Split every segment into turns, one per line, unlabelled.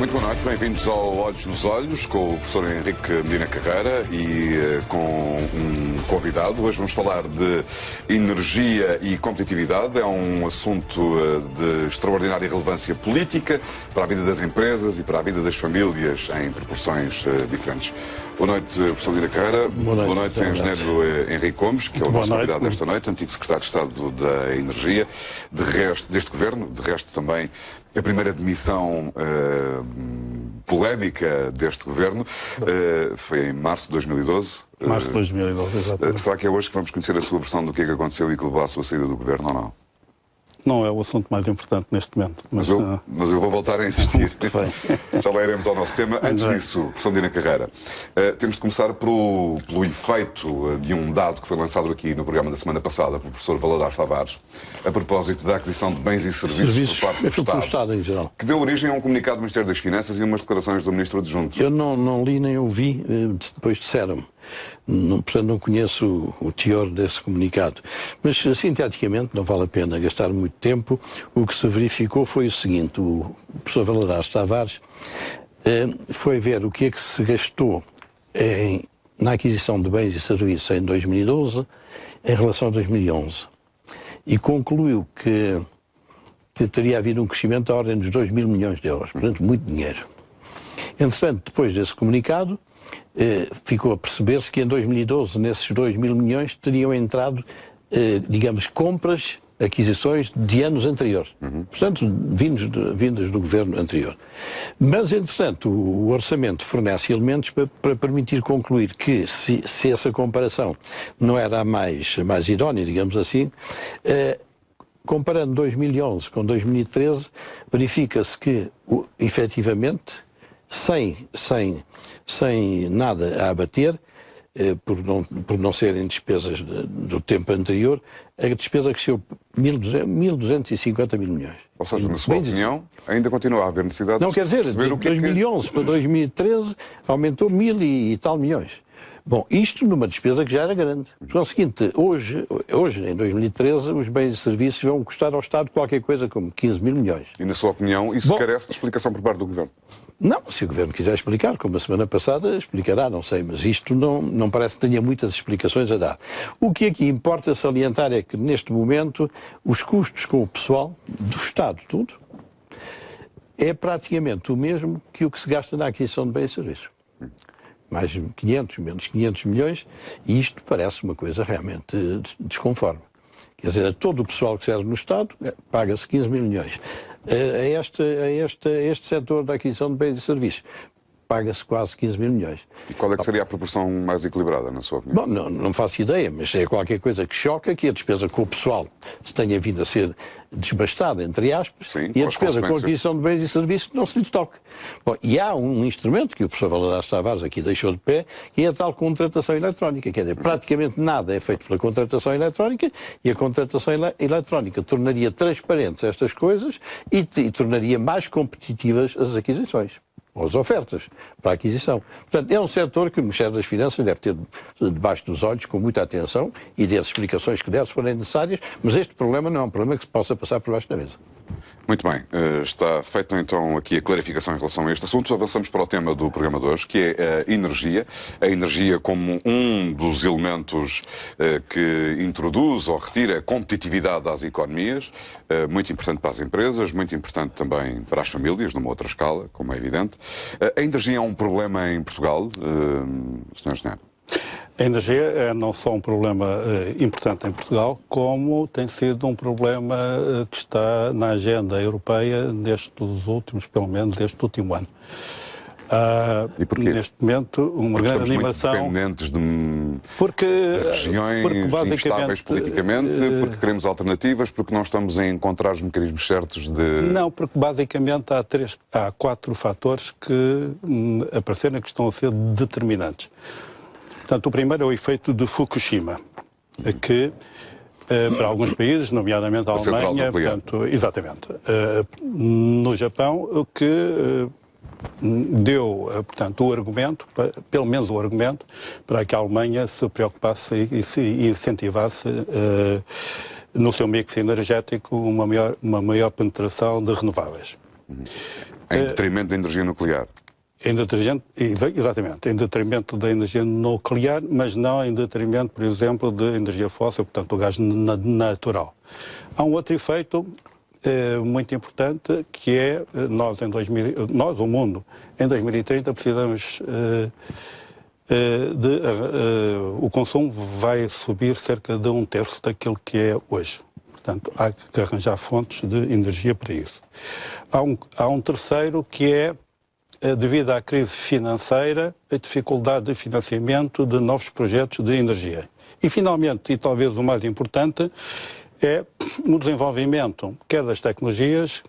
Muito boa noite, bem-vindos ao Olhos nos Olhos com o professor Henrique Medina Carreira e com um convidado. Hoje vamos falar de energia e competitividade. É um assunto de extraordinária relevância política para a vida das empresas e para a vida das famílias em proporções diferentes. Boa noite, professor Medina Carreira. Boa noite, engenheiro Henrique Gomes, que é o nosso convidado desta noite, antigo secretário de Estado da Energia, deste governo, de resto também a primeira demissão polémica deste governo foi em março de 2012.
Março de 2012, exatamente.
Será que é hoje que vamos conhecer a sua versão do que é que aconteceu e que levou à sua saída do governo ou não?
Não é o assunto mais importante neste momento.
Mas eu vou voltar a insistir. Já lá iremos ao nosso tema. Antes disso, professor Medina Carreira, temos de começar pelo efeito de um dado que foi lançado aqui no programa da semana passada pelo professor Valadares Tavares, a propósito da aquisição de bens e serviços por parte do
Estado em geral,
que deu origem a um comunicado do Ministério das Finanças e umas declarações do Ministro Adjunto.
Eu não li nem ouvi, depois disseram-me. Portanto, não conheço o teor desse comunicado. Mas, sinteticamente, não vale a pena gastar muito tempo. O que se verificou foi o seguinte: o professor Valadares Tavares foi ver o que é que se gastou na aquisição de bens e serviços em 2012 em relação a 2011. E concluiu que teria havido um crescimento da ordem dos 2 mil milhões de euros. Portanto, muito dinheiro. Entretanto, depois desse comunicado, ficou a perceber-se que em 2012, nesses 2 mil milhões, teriam entrado, digamos, compras, aquisições de anos anteriores. Portanto, vindas do governo anterior. Mas, entretanto, o orçamento fornece elementos para permitir concluir que, se essa comparação não era a mais idónea, digamos assim, comparando 2011 com 2013, verifica-se que, efetivamente, sem nada a abater, por não serem despesas do tempo anterior, a despesa cresceu 1.250 mil milhões.
Ou seja, na sua opinião, ainda continua a haver necessidade
de
perceber
o que é que... 2011 para 2013 aumentou 1.000 e tal milhões. Bom, isto numa despesa que já era grande. É o seguinte, hoje, em 2013, os bens e serviços vão custar ao Estado qualquer coisa como 15 mil milhões.
E na sua opinião, isso carece de explicação por parte do Governo?
Não, se o Governo quiser explicar, como a semana passada, explicará, não sei, mas isto não parece que tenha muitas explicações a dar. O que aqui importa salientar é que, neste momento, os custos com o pessoal do Estado, tudo, é praticamente o mesmo que o que se gasta na aquisição de bens e serviços. Mais 500, menos 500 milhões, e isto parece uma coisa realmente desconforme. Quer dizer, a todo o pessoal que serve no Estado, paga-se 15 mil milhões. A este setor da aquisição de bens e serviços, paga-se quase 15 mil milhões.
E qual é que seria a proporção mais equilibrada, na sua opinião?
Bom, não faço ideia, mas é qualquer coisa que choca que a despesa com o pessoal se tenha vindo a ser desbastada, entre aspas,
sim,
e a despesa com a aquisição de bens e serviços não se lhe toque. Bom, e há um instrumento que o professor Valadares Tavares aqui deixou de pé, que é a tal contratação eletrónica. Quer dizer, praticamente nada é feito pela contratação eletrónica, e a contratação eletrónica tornaria transparentes estas coisas e tornaria mais competitivas as aquisições, ou as ofertas para a aquisição. Portanto, é um setor que o Ministério das Finanças deve ter debaixo dos olhos, com muita atenção, e der as explicações que der, se forem necessárias, mas este problema não é um problema que se possa passar por baixo da mesa.
Muito bem, está feita então aqui a clarificação em relação a este assunto. Avançamos para o tema do programa de hoje, que é a energia como um dos elementos que introduz ou retira competitividade às economias, muito importante para as empresas, muito importante também para as famílias, numa outra escala, como é evidente. A energia é um problema em Portugal, Sr. Engenheiro?
A energia é não só um problema importante em Portugal, como tem sido um problema que está na agenda europeia pelo menos deste último ano.
E porquê?
Neste momento, uma grande animação...
Muito dependentes de regiões instáveis politicamente, porque queremos alternativas, porque não estamos a encontrar os mecanismos certos de...
Não, porque basicamente há 4 fatores que apareceram que estão a ser determinantes. Portanto, o primeiro é o efeito de Fukushima, que para alguns países, nomeadamente a Alemanha, portanto, exatamente, no Japão, o que deu, portanto, o argumento, pelo menos o argumento, para que a Alemanha se preocupasse e se incentivasse no seu mix energético uma maior penetração de renováveis.
Em detrimento da energia nuclear.
Exatamente, em detrimento da energia nuclear, mas não em detrimento, por exemplo, de energia fóssil, portanto, do gás natural. Há um outro efeito muito importante, que é nós, o mundo, em 2030, precisamos o consumo vai subir cerca de 1/3 daquilo que é hoje. Portanto, há que arranjar fontes de energia para isso. Há um terceiro, que é, devido à crise financeira, a dificuldade de financiamento de novos projetos de energia. E, finalmente, e talvez o mais importante, é o desenvolvimento, quer das tecnologias,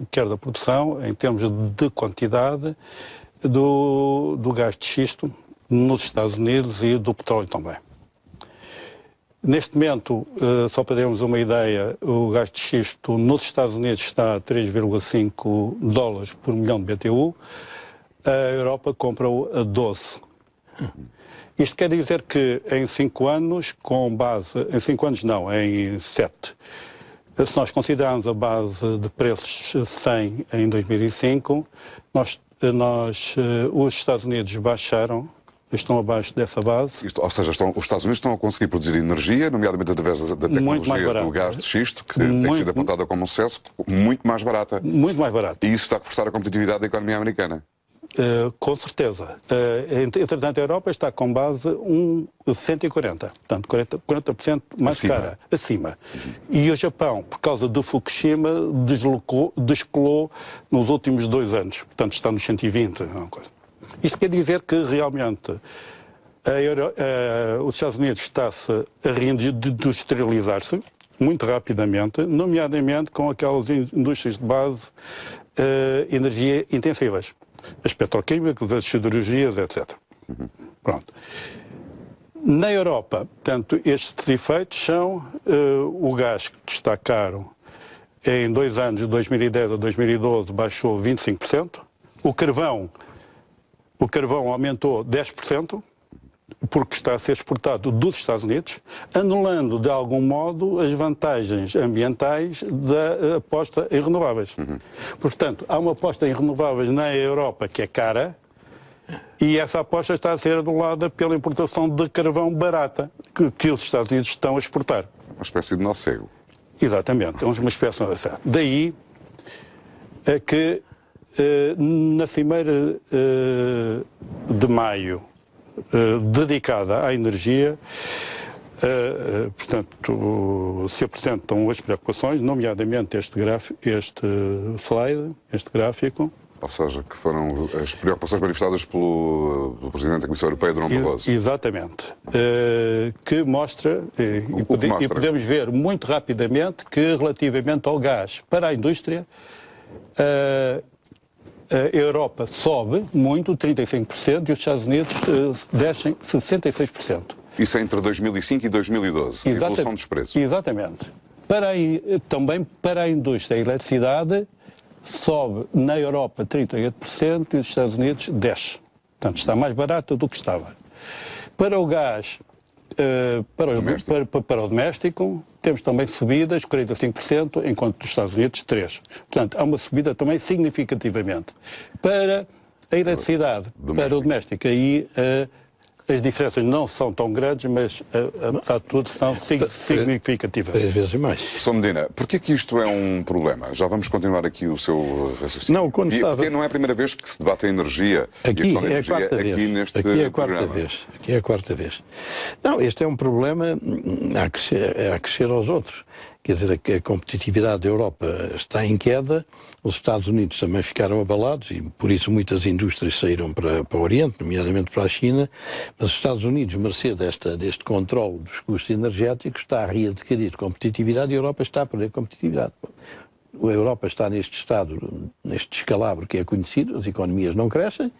quer da produção, em termos de quantidade, do gás de xisto nos Estados Unidos e do petróleo também. Neste momento, só para termos uma ideia, o gás de xisto nos Estados Unidos está a $3,5 por milhão de BTU, a Europa compra-o a 12. Isto quer dizer que em 5 anos, em 5 anos não, em 7, se nós considerarmos a base de preços 100 em 2005, os Estados Unidos estão abaixo dessa base.
Ou seja, os Estados Unidos estão a conseguir produzir energia, nomeadamente através da tecnologia do gás de xisto, que tem sido apontada como um sucesso, muito mais barata.
Muito mais barata.
E isso está a reforçar a competitividade da economia americana.
Com certeza. Entretanto, a Europa está com base 140, portanto 40% mais cara, acima. E o Japão, por causa do Fukushima, descolou nos últimos 2 anos, portanto está nos 120. Isto quer dizer que realmente os Estados Unidos está-se a reindustrializar-se muito rapidamente, nomeadamente com aquelas indústrias de base energia intensivas. As petroquímicas, as siderurgias, etc. Pronto. Na Europa, portanto, estes efeitos são o gás, que está caro, em 2 anos, de 2010 a 2012, baixou 25%. O carvão aumentou 10%, porque está a ser exportado dos Estados Unidos, anulando, de algum modo, as vantagens ambientais da aposta em renováveis. Portanto, há uma aposta em renováveis na Europa que é cara, e essa aposta está a ser anulada pela importação de carvão barata, que os Estados Unidos estão a exportar.
Uma espécie de nó cego.
Exatamente, é uma espécie de nó cego. Daí é que na cimeira de maio, dedicada à energia, portanto, se apresentam as preocupações, nomeadamente este slide, este gráfico.
Ou seja, que foram as preocupações manifestadas pelo Presidente da Comissão Europeia, Durão Barroso.
Exatamente. Que mostra, e podemos ver muito rapidamente, que relativamente ao gás para a indústria, a Europa sobe muito, 35%, e os Estados Unidos descem 66%.
Isso é entre 2005 e 2012, a evolução dos preços.
Exatamente. Também para a indústria, a eletricidade sobe na Europa 38% e nos Estados Unidos 10%. Portanto, está mais barato do que estava. Para o gás, para o doméstico, temos também subidas, 45%, enquanto nos Estados Unidos 3%. Portanto, há uma subida também significativamente. Para a eletricidade, para o doméstico, aí as diferenças não são tão grandes, mas apesar de tudo são significativas.
3 vezes mais.
Sr. Medina, porquê que isto é um problema? Já vamos continuar aqui o seu raciocínio.
Não,
porque não é a primeira vez que se debate a energia.
Aqui
é a quarta vez.
Aqui é a quarta vez. Não, este é um problema a crescer aos outros. Quer dizer, a competitividade da Europa está em queda, os Estados Unidos também ficaram abalados e por isso muitas indústrias saíram para o Oriente, nomeadamente para a China, mas os Estados Unidos, mercê deste controle dos custos energéticos, está a readquirir competitividade e a Europa está a perder competitividade. A Europa está neste estado, neste descalabro que é conhecido, as economias não crescem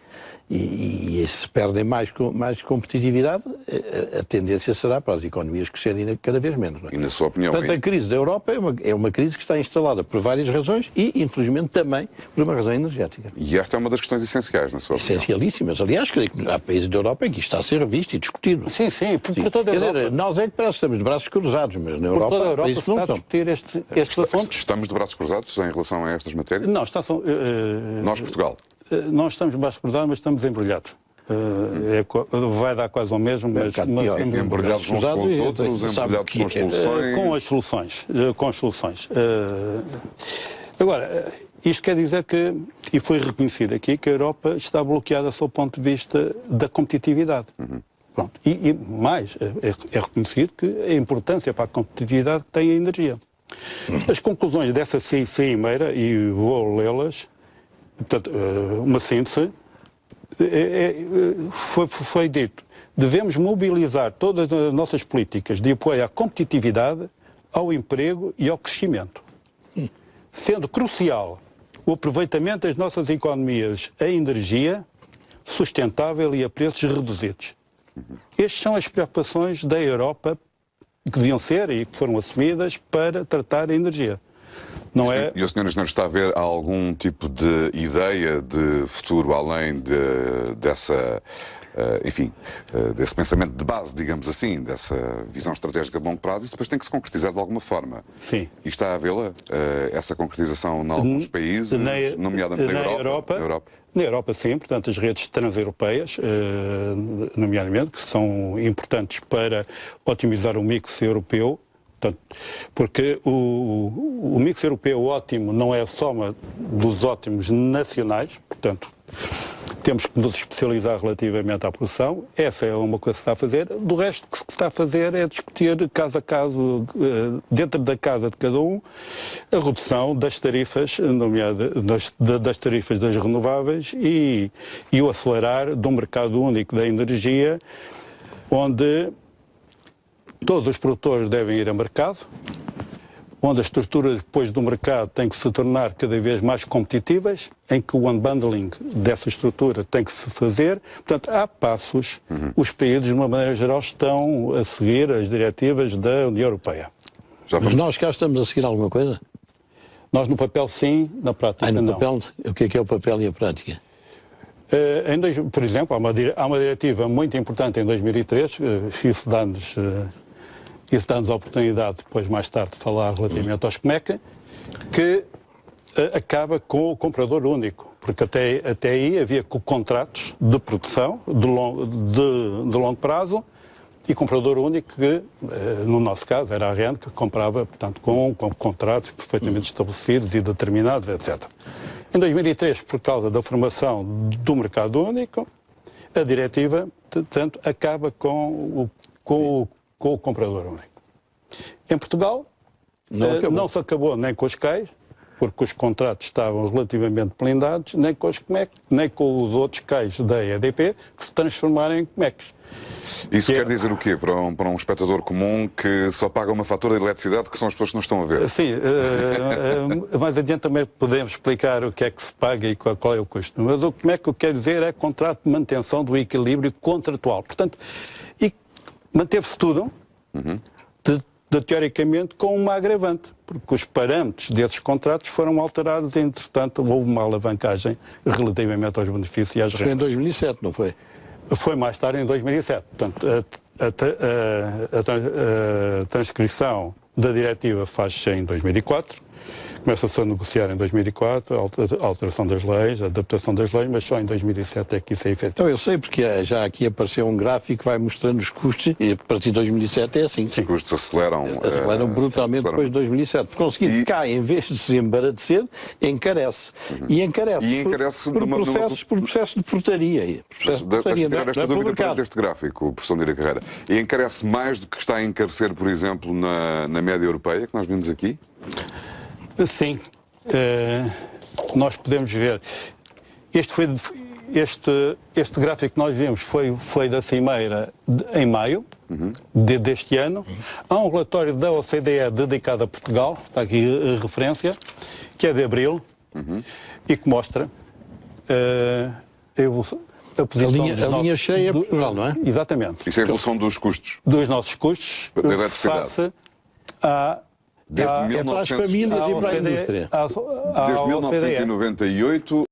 e se perdem mais competitividade, a tendência será para as economias crescerem cada vez menos. Não é?
E na sua opinião?
Portanto, a crise da Europa é uma crise que está instalada por várias razões e, infelizmente, também por uma razão energética.
E esta é uma das questões essenciais, na sua opinião?
Essencialíssimas. Aliás, creio que há países da Europa em que isto está a ser revisto e discutido.
Sim, por toda a Europa.
Quer dizer, nós é que parece que estamos de braços cruzados, mas na Europa,
isso não está a discutir estes assuntos.
Estamos de braços cruzados. cruzados em relação a estas matérias?
Não,
Nós, Portugal.
Não estamos de braços cruzados, mas estamos embrulhados. Vai dar quase ao mesmo, mas
embrulhados uns com os outros, embrulhados com as soluções.
Com as soluções. Agora, isto quer dizer que, e foi reconhecido aqui, que a Europa está bloqueada sob o ponto de vista da competitividade. Pronto. E mais, é reconhecido que a importância para a competitividade tem a energia. As conclusões dessa cimeira, e vou lê-las, portanto, uma síntese, foi dito: devemos mobilizar todas as nossas políticas de apoio à competitividade, ao emprego e ao crescimento, sendo crucial o aproveitamento das nossas economias a energia sustentável e a preços reduzidos. Estas são as preocupações da Europa que deviam ser e que foram assumidas para tratar a energia. Não é...
E o Sr. Engenheiro está a ver algum tipo de ideia de futuro além dessa, desse pensamento de base, digamos assim, dessa visão estratégica de longo prazo, e depois tem que se concretizar de alguma forma?
Sim.
E está a vê-la, essa concretização em alguns países, nomeadamente na Europa?
Na Europa, sim, portanto, as redes transeuropeias, nomeadamente, que são importantes para otimizar o mix europeu. Portanto, porque o mix europeu ótimo não é a soma dos ótimos nacionais, portanto, temos que nos especializar relativamente à produção. Essa é uma coisa que se está a fazer. Do resto, o que se está a fazer é discutir caso a caso, dentro da casa de cada um, a redução das tarifas, das tarifas das renováveis e o acelerar de um mercado único da energia, onde todos os produtores devem ir a mercado, onde as estruturas depois do mercado têm que se tornar cada vez mais competitivas, em que o unbundling dessa estrutura tem que se fazer. Portanto, há passos. Os países, de uma maneira geral, estão a seguir as diretivas da União Europeia.
Mas nós cá estamos a seguir alguma coisa?
Nós no papel sim, na prática
no
não.
Papel, o que é o papel e a prática?
Por exemplo, há uma diretiva muito importante em 2003, isso dá-nos a oportunidade depois, mais tarde, de falar relativamente aos CMEC, que acaba com o comprador único, porque até aí havia contratos de produção de longo prazo e comprador único que, no nosso caso, era a REN, que comprava, portanto, com contratos perfeitamente estabelecidos e determinados, etc. Em 2003, por causa da formação do mercado único, a diretiva, portanto, acaba com o comprador único. Em Portugal, não se acabou nem com os CAIs, porque os contratos estavam relativamente blindados, nem com os CMEC, nem com os outros CAIs da EDP, que se transformaram em CMECs.
Isso quer dizer o quê para um espectador comum que só paga uma fatura de eletricidade, que são as pessoas que não estão a ver?
Sim, mais adiante também podemos explicar o que é que se paga e qual é o custo. Mas o que quer dizer é contrato de manutenção do equilíbrio contratual. Portanto, e manteve-se tudo, teoricamente, com uma agravante, porque os parâmetros desses contratos foram alterados e, entretanto, houve uma alavancagem relativamente aos benefícios e às rendas.
Foi em 2007, não foi?
Foi mais tarde, em 2007. Portanto, a transcrição da diretiva faz-se em 2004, começa-se a negociar em 2004, a alteração das leis, a adaptação das leis, mas só em 2007 é que isso é efetivo.
Então eu sei, porque já aqui apareceu um gráfico que vai mostrando os custos, e a partir de 2007 é assim.
Os custos aceleram
brutalmente depois de 2007. Por conseguinte, cá, em vez de se embaratecer, encarece. E encarece por processo de portaria.
Deixa-me tirar esta dúvida para este gráfico, professor Mira Carreira. E encarece mais do que está a encarecer, por exemplo, na média europeia, que nós vimos aqui?
Sim, nós podemos ver. Este gráfico que nós vimos foi da Cimeira em maio deste ano. Há um relatório da OCDE dedicado a Portugal, está aqui a referência, que é de abril, e que mostra a posição
a linha cheia é Portugal, não é?
Exatamente.
Isso é a evolução dos custos.
Dos nossos custos face a...
Desde
para as famílias e para a indústria.
Desde 1998